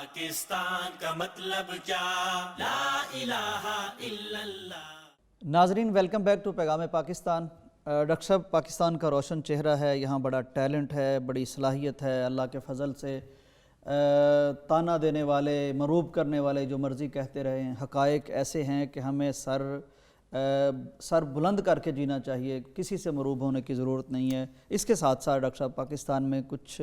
پاکستان کا مطلب کیا، لا الہ الا اللہ۔ ناظرین ویلکم بیک ٹو پیغام پاکستان۔ ڈاکٹر صاحب پاکستان کا روشن چہرہ ہے، یہاں بڑا ٹیلنٹ ہے، بڑی صلاحیت ہے، اللہ کے فضل سے تانا دینے والے، مروب کرنے والے جو مرضی کہتے رہے ہیں، حقائق ایسے ہیں کہ ہمیں سر بلند کر کے جینا چاہیے، کسی سے مروب ہونے کی ضرورت نہیں ہے۔ اس کے ساتھ ساتھ ڈاکٹر صاحب پاکستان میں کچھ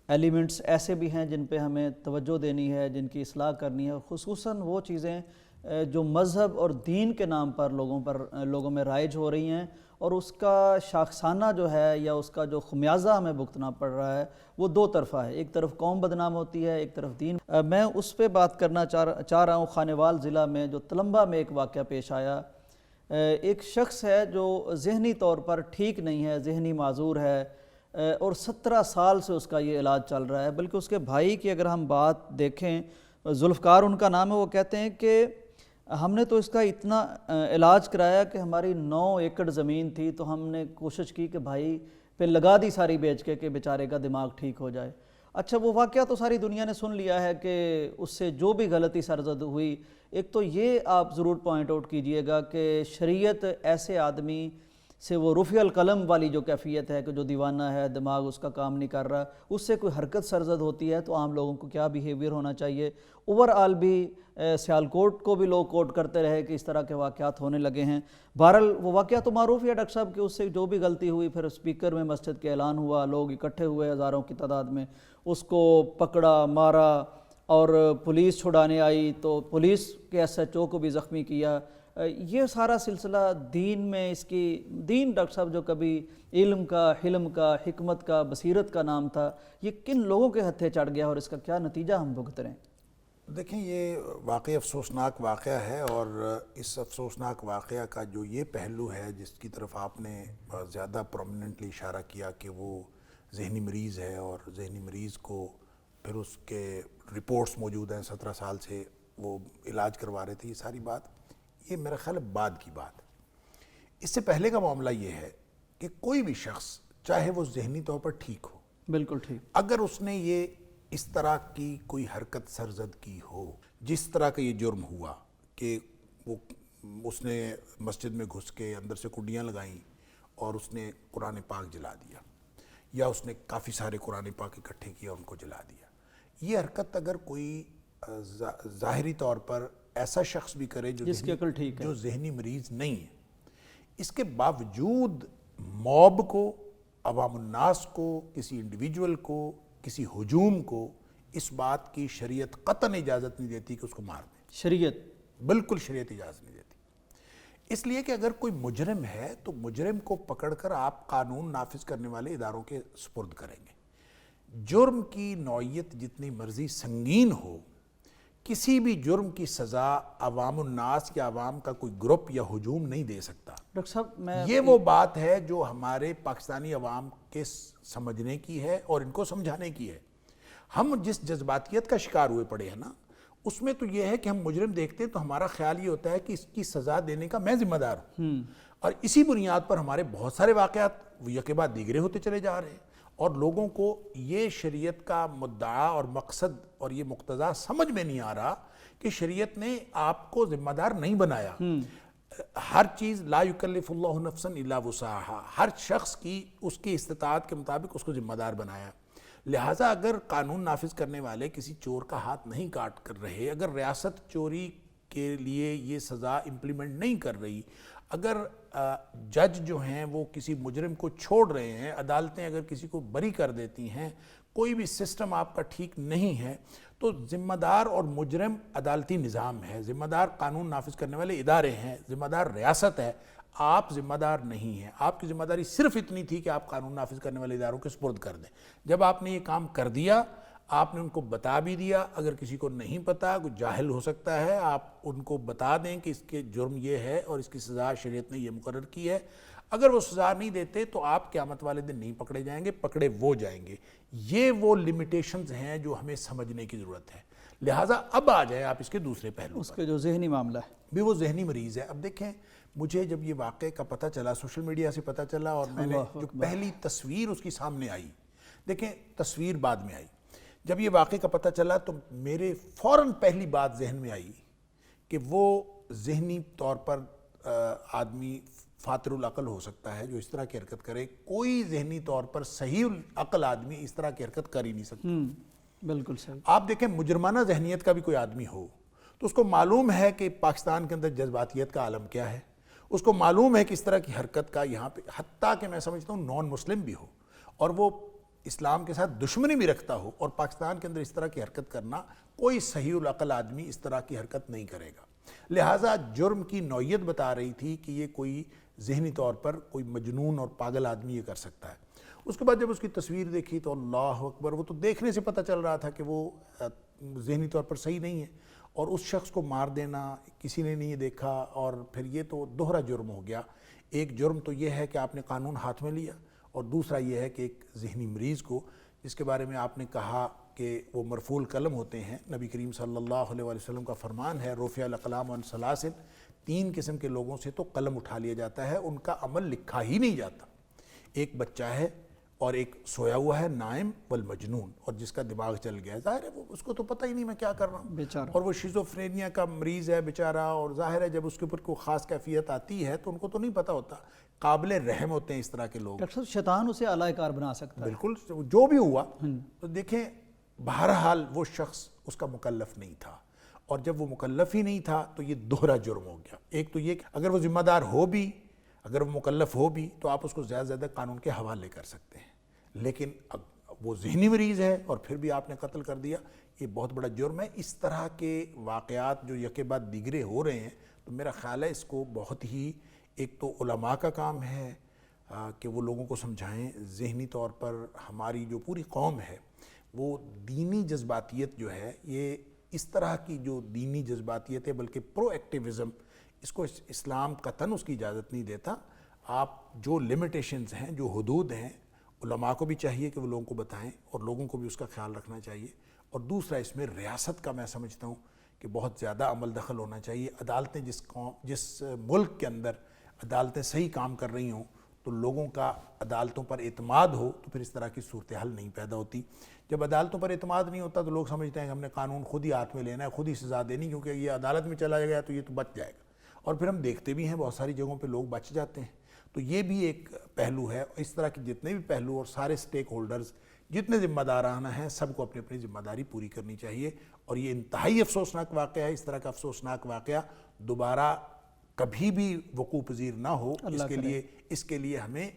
ایلیمنٹس ایسے بھی ہیں جن پہ ہمیں توجہ دینی ہے، جن کی اصلاح کرنی ہے، خصوصاً وہ چیزیں جو مذہب اور دین کے نام پر لوگوں میں رائج ہو رہی ہیں، اور اس کا شاخسانہ جو ہے یا اس کا جو خمیازہ ہمیں بھگتنا پڑ رہا ہے وہ دو طرفہ ہے، ایک طرف قوم بدنام ہوتی ہے، ایک طرف دین۔ میں اس پہ بات کرنا چاہ رہا ہوں۔ خانیوال ضلع میں جو تلمبہ میں ایک واقعہ پیش آیا، ایک شخص ہے جو ذہنی طور پر ٹھیک نہیں ہے، ذہنی معذور ہے، اور 17 سال سے اس کا یہ علاج چل رہا ہے۔ بلکہ اس کے بھائی کی اگر ہم بات دیکھیں، ذوالفقار ان کا نام ہے، وہ کہتے ہیں کہ ہم نے تو اس کا اتنا علاج کرایا کہ ہماری 9 ایکڑ زمین تھی، تو ہم نے کوشش کی کہ بھائی پہ لگا دی ساری بیچ کے کہ بیچارے کا دماغ ٹھیک ہو جائے۔ اچھا، وہ واقعہ تو ساری دنیا نے سن لیا ہے کہ اس سے جو بھی غلطی سرزد ہوئی، ایک تو یہ آپ ضرور پوائنٹ آؤٹ کیجئے گا کہ شریعت ایسے آدمی سے وہ رفع القلم والی جو کیفیت ہے کہ جو دیوانہ ہے، دماغ اس کا کام نہیں کر رہا، اس سے کوئی حرکت سرزد ہوتی ہے تو عام لوگوں کو کیا بیہیویئر ہونا چاہیے۔ اوور آل بھی سیالکوٹ کو بھی لوگ کوٹ کرتے رہے کہ اس طرح کے واقعات ہونے لگے ہیں۔ بہرحال وہ واقعہ تو معروف ہے ڈاکٹر صاحب کہ اس سے جو بھی غلطی ہوئی، پھر اسپیکر میں مسجد کے اعلان ہوا، لوگ اکٹھے ہوئے ہزاروں کی تعداد میں، اس کو پکڑا، مارا، اور پولیس چھڑانے آئی تو پولیس کے ایس ایچ او کو بھی زخمی کیا۔ یہ سارا سلسلہ دین میں اس کی دین ڈاکٹر صاحب جو کبھی علم کا، حلم کا، حکمت کا، بصیرت کا نام تھا، یہ کن لوگوں کے ہتھے چڑھ گیا اور اس کا کیا نتیجہ ہم بھگت رہے ہیں؟ دیکھیں، یہ واقعی افسوسناک واقعہ ہے، اور اس افسوسناک واقعہ کا جو یہ پہلو ہے جس کی طرف آپ نے زیادہ پرومیننٹلی اشارہ کیا کہ وہ ذہنی مریض ہے، اور ذہنی مریض کو پھر اس کے رپورٹس موجود ہیں، 17 سال سے وہ علاج کروا رہے تھے، یہ ساری بات یہ میرا خیال ہے بعد کی بات ہے۔ اس سے پہلے کا معاملہ یہ ہے کہ کوئی بھی شخص چاہے وہ ذہنی طور پر ٹھیک ہو، بالکل ٹھیک، اگر اس نے یہ اس طرح کی کوئی حرکت سرزد کی ہو، جس طرح کا یہ جرم ہوا کہ اس نے مسجد میں گھس کے اندر سے کنڈیاں لگائیں اور اس نے قرآن پاک جلا دیا، یا اس نے کافی سارے قرآن پاک اکٹھے کیا ان کو جلا دیا، یہ حرکت اگر کوئی ظاہری طور پر ایسا شخص بھی کرے جس کی عقل ٹھیک ہے، جو ذہنی مریض نہیں ہے، اس کے باوجود موب کو، عوام الناس کو، کسی انڈیویجول کو، کسی ہجوم کو اس بات کی شریعت قطعاً اجازت نہیں دیتی کہ اس کو مار دیں۔ شریعت بالکل شریعت اجازت نہیں دیتی، اس لیے کہ اگر کوئی مجرم ہے تو مجرم کو پکڑ کر آپ قانون نافذ کرنے والے اداروں کے سپرد کریں گے۔ جرم کی نوعیت جتنی مرضی سنگین ہو، کسی بھی جرم کی سزا عوام الناس یا عوام کا کوئی گروپ یا ہجوم نہیں دے سکتا۔ ڈاکٹر صاحب یہ وہ بات ہے جو ہمارے پاکستانی عوام کے سمجھنے کی ہے اور ان کو سمجھانے کی ہے۔ ہم جس جذباتیت کا شکار ہوئے پڑے ہیں نا، اس میں تو یہ ہے کہ ہم مجرم دیکھتے ہیں تو ہمارا خیال یہ ہوتا ہے کہ اس کی سزا دینے کا میں ذمہ دار ہوں، اور اسی بنیاد پر ہمارے بہت سارے واقعات یکے بعد دیگرے ہوتے چلے جا رہے ہیں، اور لوگوں کو یہ شریعت کا مدعا اور مقصد اور یہ مقتضا سمجھ میں نہیں آ رہا کہ شریعت نے آپ کو ذمہ دار نہیں بنایا۔ ہر چیز لا یکلف اللہ نفسا الا وسعہا، ہر شخص کی اس کی استطاعت کے مطابق اس کو ذمہ دار بنایا۔ لہٰذا اگر قانون نافذ کرنے والے کسی چور کا ہاتھ نہیں کاٹ کر رہے، اگر ریاست چوری کے لیے یہ سزا امپلیمنٹ نہیں کر رہی، اگر جج جو ہیں وہ کسی مجرم کو چھوڑ رہے ہیں، عدالتیں اگر کسی کو بری کر دیتی ہیں، کوئی بھی سسٹم آپ کا ٹھیک نہیں ہے، تو ذمہ دار اور مجرم عدالتی نظام ہے، ذمہ دار قانون نافذ کرنے والے ادارے ہیں، ذمہ دار ریاست ہے، آپ ذمہ دار نہیں ہیں۔ آپ کی ذمہ داری صرف اتنی تھی کہ آپ قانون نافذ کرنے والے اداروں کے سپرد کر دیں۔ جب آپ نے یہ کام کر دیا، آپ نے ان کو بتا بھی دیا، اگر کسی کو نہیں پتا، کوئی جاہل ہو سکتا ہے، آپ ان کو بتا دیں کہ اس کے جرم یہ ہے اور اس کی سزا شریعت نے یہ مقرر کی ہے۔ اگر وہ سزا نہیں دیتے تو آپ قیامت والے دن نہیں پکڑے جائیں گے، پکڑے وہ جائیں گے۔ یہ وہ لمیٹیشنز ہیں جو ہمیں سمجھنے کی ضرورت ہے۔ لہٰذا اب آ جائیں آپ اس کے دوسرے پہلو اس کے جو ذہنی معاملہ ہے بھی، وہ ذہنی مریض ہے۔ اب دیکھیں، مجھے جب یہ واقعے کا پتہ چلا، سوشل میڈیا سے پتہ چلا، اور میں نے جو پہلی تصویر اس کی سامنے آئی، دیکھیں تصویر بعد میں آئی، جب یہ واقعے کا پتہ چلا تو میرے فوراً پہلی بات ذہن میں آئی کہ وہ ذہنی طور پر آدمی فاتر العقل ہو سکتا ہے جو اس طرح کی حرکت کرے، کوئی ذہنی طور پر صحیح العقل آدمی اس طرح کی حرکت کر ہی نہیں سکتا۔ بالکل صحیح۔ آپ دیکھیں مجرمانہ ذہنیت کا بھی کوئی آدمی ہو تو اس کو معلوم ہے کہ پاکستان کے اندر جذباتیت کا عالم کیا ہے، اس کو معلوم ہے کہ اس طرح کی حرکت کا یہاں پہ، حتیٰ کہ میں سمجھتا ہوں نان مسلم بھی ہو اور وہ اسلام کے ساتھ دشمنی بھی رکھتا ہو، اور پاکستان کے اندر اس طرح کی حرکت کرنا، کوئی صحیح العقل آدمی اس طرح کی حرکت نہیں کرے گا۔ لہٰذا جرم کی نوعیت بتا رہی تھی کہ یہ کوئی ذہنی طور پر کوئی مجنون اور پاگل آدمی یہ کر سکتا ہے۔ اس کے بعد جب اس کی تصویر دیکھی تو اللہ اکبر، وہ تو دیکھنے سے پتہ چل رہا تھا کہ وہ ذہنی طور پر صحیح نہیں ہے، اور اس شخص کو مار دینا کسی نے نہیں دیکھا، اور پھر یہ تو دوہرا جرم ہو گیا۔ ایک جرم تو یہ ہے کہ آپ نے قانون ہاتھ میں لیا، اور دوسرا یہ ہے کہ ایک ذہنی مریض کو، جس کے بارے میں آپ نے کہا کہ وہ مرفوع القلم ہوتے ہیں، نبی کریم صلی اللہ علیہ وسلم کا فرمان ہے رفع الاقلام عن ثلاث، 3 قسم کے لوگوں سے تو قلم اٹھا لیا جاتا ہے، ان کا عمل لکھا ہی نہیں جاتا۔ ایک بچہ ہے، اور ایک سویا ہوا ہے نائم والمجنون، اور جس کا دماغ چل گیا ہے، ظاہر ہے وہ اس کو تو پتہ ہی نہیں میں کیا کر رہا ہوں بیچارہ، اور وہ شیزوفرینیا کا مریض ہے بیچارہ، اور ظاہر ہے جب اس کے اوپر کوئی خاص کیفیت آتی ہے تو ان کو تو نہیں پتہ ہوتا۔ قابل رحم ہوتے ہیں اس طرح کے لوگ۔ ڈاکٹر صاحب شیطان اسے اعلی کار بنا سکتا ہے۔ بالکل، جو بھی ہوا تو دیکھیں بہرحال وہ شخص اس کا مکلف نہیں تھا، اور جب وہ مکلف ہی نہیں تھا تو یہ دوہرا جرم ہو گیا۔ ایک تو یہ کہ اگر وہ ذمہ دار ہو بھی، اگر وہ مکلف ہو بھی، تو آپ اس کو زیادہ سے زیادہ قانون کے حوالے کر سکتے ہیں، لیکن وہ ذہنی مریض ہے اور پھر بھی آپ نے قتل کر دیا، یہ بہت بڑا جرم ہے۔ اس طرح کے واقعات جو یکے بعد دیگرے ہو رہے ہیں تو میرا خیال ہے اس کو بہت ہی، ایک تو علماء کا کام ہے کہ وہ لوگوں کو سمجھائیں۔ ذہنی طور پر ہماری جو پوری قوم ہے وہ دینی جذباتیت جو ہے، یہ اس طرح کی جو دینی جذباتیت ہے بلکہ پرو ایکٹیوزم، اس کو اسلام قطعاً اس کی اجازت نہیں دیتا۔ آپ جو لمیٹیشنز ہیں، جو حدود ہیں، علماء کو بھی چاہیے کہ وہ لوگوں کو بتائیں، اور لوگوں کو بھی اس کا خیال رکھنا چاہیے۔ اور دوسرا اس میں ریاست کا میں سمجھتا ہوں کہ بہت زیادہ عمل دخل ہونا چاہیے۔ عدالتیں جس ملک کے اندر عدالتیں صحیح کام کر رہی ہوں تو لوگوں کا عدالتوں پر اعتماد ہو تو پھر اس طرح کی صورتحال نہیں پیدا ہوتی۔ جب عدالتوں پر اعتماد نہیں ہوتا تو لوگ سمجھتے ہیں کہ ہم نے قانون خود ہی ہاتھ میں لینا ہے، خود ہی سزا دینی، کیونکہ یہ عدالت میں چلا گیا تو یہ تو بچ جائے گا، اور پھر ہم دیکھتے بھی ہیں بہت ساری جگہوں پہ لوگ بچ جاتے ہیں۔ تو یہ بھی ایک پہلو ہے۔ اس طرح کے جتنے بھی پہلو اور سارے سٹیک ہولڈرز جتنے ذمہ دارانہ ہیں، سب کو اپنی اپنی ذمہ داری پوری کرنی چاہیے۔ اور یہ انتہائی افسوسناک واقعہ ہے، اس طرح کا افسوسناک واقعہ دوبارہ کبھی بھی وقوع پذیر نہ ہو۔ اس کے لیے ہمیں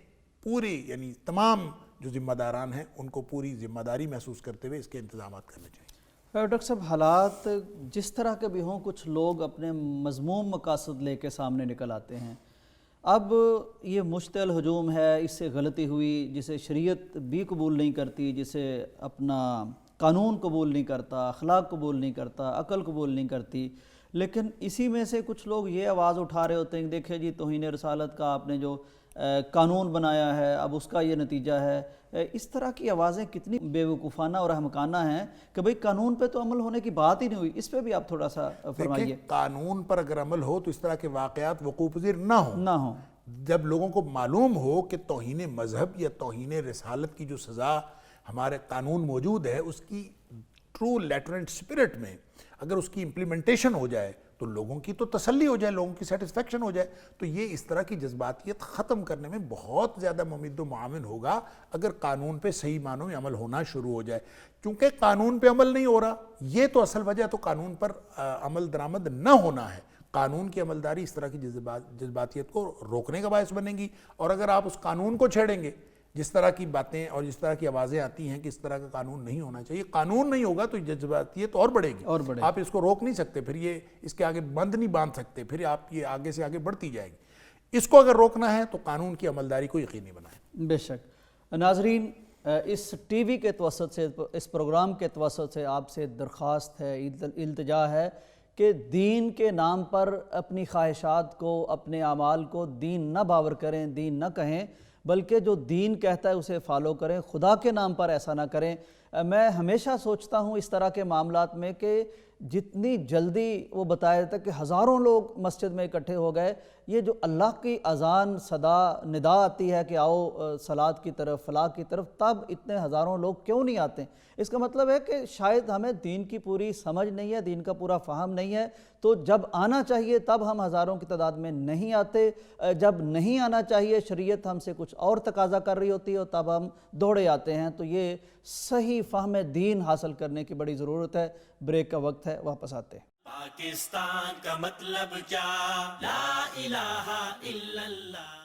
پوری، یعنی تمام جو ذمہ داران ہیں ان کو پوری ذمہ داری محسوس کرتے ہوئے اس کے انتظامات کرنے چاہیے۔ ڈاکٹر صاحب حالات جس طرح کے بھی ہوں، کچھ لوگ اپنے مذموم مقاصد لے کے سامنے نکل آتے ہیں۔ اب یہ مشتعل ہجوم ہے، اس سے غلطی ہوئی، جسے شریعت بھی قبول نہیں کرتی، جسے اپنا قانون قبول نہیں کرتا، اخلاق قبول نہیں کرتا، عقل قبول نہیں کرتی، لیکن اسی میں سے کچھ لوگ یہ آواز اٹھا رہے ہوتے ہیں کہ دیکھیں جی توہین رسالت کا آپ نے جو قانون بنایا ہے اب اس کا یہ نتیجہ ہے۔ اس طرح کی آوازیں کتنی بے وقوفانہ اور احمقانہ ہیں کہ بھئی قانون پہ تو عمل ہونے کی بات ہی نہیں ہوئی۔ اس پہ بھی آپ تھوڑا سا فرمائیے۔ دیکھیں قانون پر اگر عمل ہو تو اس طرح کے واقعات وقوع پذیر نہ ہوں۔ جب لوگوں کو معلوم ہو کہ توہین مذہب یا توہین رسالت کی جو سزا ہمارے قانون موجود ہے، اس کی ٹرو لیٹر اینڈ اسپرٹ میں اگر اس کی امپلیمنٹیشن ہو جائے تو لوگوں کی تو تسلی ہو جائے، لوگوں کی سیٹسفیکشن ہو جائے، تو یہ اس طرح کی جذباتیت ختم کرنے میں بہت زیادہ ممد و معاون ہوگا اگر قانون پہ صحیح معنوں میں عمل ہونا شروع ہو جائے۔ چونکہ قانون پہ عمل نہیں ہو رہا، یہ تو اصل وجہ تو قانون پر عمل درآمد نہ ہونا ہے۔ قانون کی عملداری اس طرح کی جذباتیت کو روکنے کا باعث بنے گی، اور اگر آپ اس قانون کو چھیڑیں گے، جس طرح کی باتیں اور جس طرح کی آوازیں آتی ہیں کہ اس طرح کا قانون نہیں ہونا چاہیے، قانون نہیں ہوگا تو جذباتیت اور بڑھے گی، آپ اس کو روک نہیں سکتے، پھر یہ اس کے آگے بند نہیں باندھ سکتے، پھر آپ یہ آگے سے آگے بڑھتی جائے گی۔ اس کو اگر روکنا ہے تو قانون کی عملداری کو یقینی بنائیں۔ بے شک۔ ناظرین، اس ٹی وی کے توسط سے، اس پروگرام کے توسط سے آپ سے درخواست ہے، التجا ہے کہ دین کے نام پر اپنی خواہشات کو، اپنے اعمال کو دین نہ باور کریں، دین نہ کہیں، بلکہ جو دین کہتا ہے اسے فالو کریں۔ خدا کے نام پر ایسا نہ کریں۔ میں ہمیشہ سوچتا ہوں اس طرح کے معاملات میں کہ جتنی جلدی وہ بتایا تھا کہ ہزاروں لوگ مسجد میں اکٹھے ہو گئے، یہ جو اللہ کی اذان صدا ندا آتی ہے کہ آؤ صلاۃ کی طرف فلاح کی طرف، تب اتنے ہزاروں لوگ کیوں نہیں آتے؟ اس کا مطلب ہے کہ شاید ہمیں دین کی پوری سمجھ نہیں ہے، دین کا پورا فہم نہیں ہے، تو جب آنا چاہیے تب ہم ہزاروں کی تعداد میں نہیں آتے، جب نہیں آنا چاہیے شریعت ہم سے کچھ اور تقاضا کر رہی ہوتی ہے اور تب ہم دوڑے آتے ہیں۔ تو یہ صحیح فہم دین حاصل کرنے کی بڑی ضرورت ہے۔ بریک کا وقت ہے، واپس آتے ہیں۔ پاکستان کا مطلب کیا؟ لا الہ الا اللہ۔